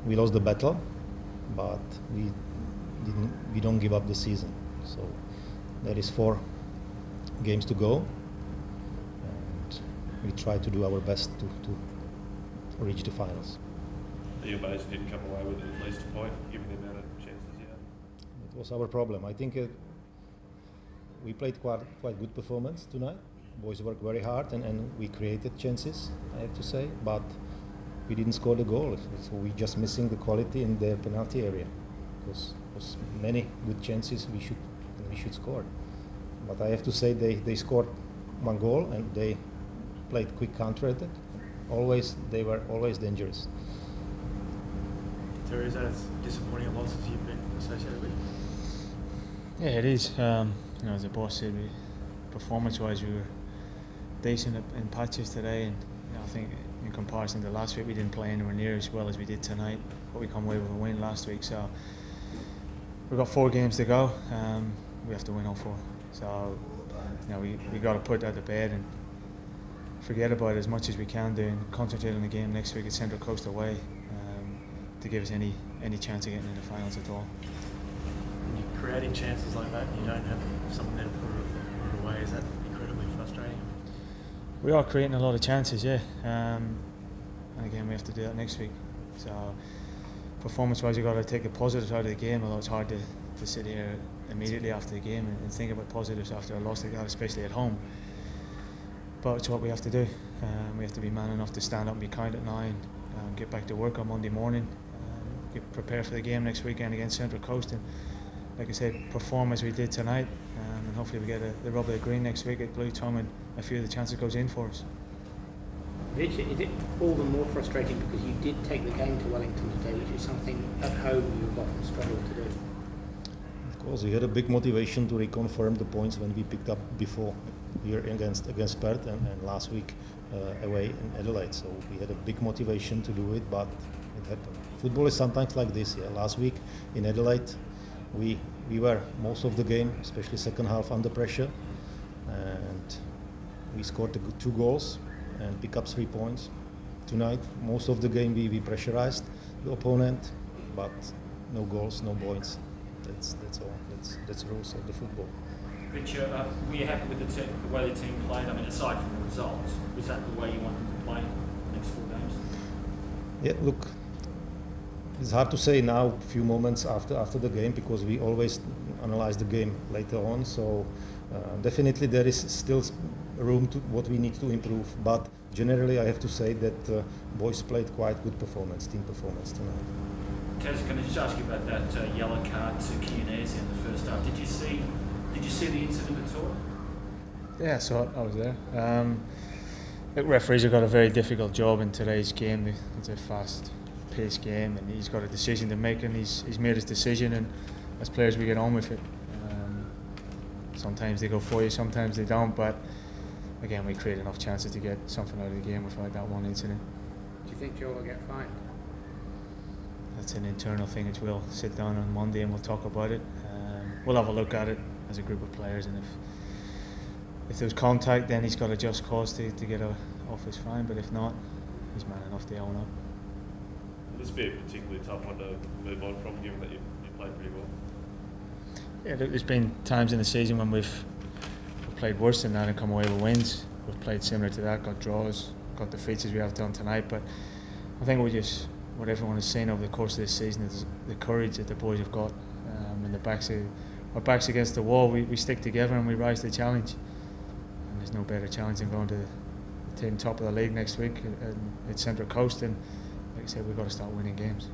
we lost the battle, but we don't give up the season. So there is 4 games to go, and we try to do our best to reach the finals. You amazed didn't come away with at least a point, given the amount of chances you had? It was our problem. I think we played quite good performance tonight. Boys worked very hard and we created chances, I have to say, but we didn't score the goal. So we're just missing the quality in the penalty area. Because was many good chances we should score. But I have to say they scored 1 goal and they played quick counter-attack. They were always dangerous. Terry, is that as disappointing a loss as you've been associated with? Yeah, it is. As the boss said, performance-wise we were decent in patches today, and I think in comparison to last week we didn't play anywhere near as well as we did tonight, but we come away with a win last week. So we've got 4 games to go. We have to win all 4. So we got to put that to bed and forget about it as much as we can do and concentrate on the game next week at Central Coast away to give us any chance of getting into the finals at all. When you're creating chances like that and you don't have someone there to put it away, is that incredibly frustrating? We are creating a lot of chances, yeah. And again, we have to do that next week. So performance-wise, you've got to take the positives out of the game, although it's hard to sit here immediately after the game and think about positives after a loss like that, especially at home. But it's what we have to do. We have to be man enough to stand up and be kind at 9, get back to work on Monday morning, get prepared for the game next weekend against Central Coast, and like I said, perform as we did tonight, and hopefully we get the rub of the green next week at Blue Tom and a few of the chances goes in for us. Rich, is it all the more frustrating because you did take the game to Wellington today, which is something at home you've often struggled to do? Of course, we had a big motivation to reconfirm the points when we picked up before here against Perth and last week away in Adelaide. So we had a big motivation to do it, but it happened. Football is sometimes like this. Yeah, last week in Adelaide, we were most of the game, especially second half, under pressure, and we scored 2 goals and pick up 3 points. Tonight, most of the game we pressurized the opponent, but no goals, no points. That's all. That's the rules of the football. Richard, were you happy with the way the team played? I mean, aside from the results, was that the way you wanted to play the next 4 games? Yeah, look, it's hard to say now, a few moments after the game, because we always analyze the game later on. So definitely there is still room to what we need to improve. But generally, I have to say that boys played quite good performance, team performance tonight. Taz, can I just ask you about that yellow card to Chianese in the first half? Did you see the incident at all? Yeah, I saw it. I was there. The referees have got a very difficult job in today's game. It's a fast-paced game, and he's got a decision to make, and he's made his decision. And as players, we get on with it. Sometimes they go for you, sometimes they don't. But again, we create enough chances to get something out of the game without that one incident. Do you think Joel will get fined? That's an internal thing, which we'll sit down on Monday and we'll talk about it. We'll have a look at it as a group of players, and if there's contact, then he's got a just cause to get off his fine, but if not, he's man enough to own up. Will this be a particularly tough one to move on from, given that you played pretty well? Yeah, there's been times in the season when we've played worse than that and come away with wins. We've played similar to that, got draws, got defeats as we have done tonight, but I think what everyone has seen over the course of this season is the courage that the boys have got, and our backs against the wall. We stick together and we rise to the challenge. And there's no better challenge than going to the team top of the league next week at Central Coast. And like I said, we've got to start winning games.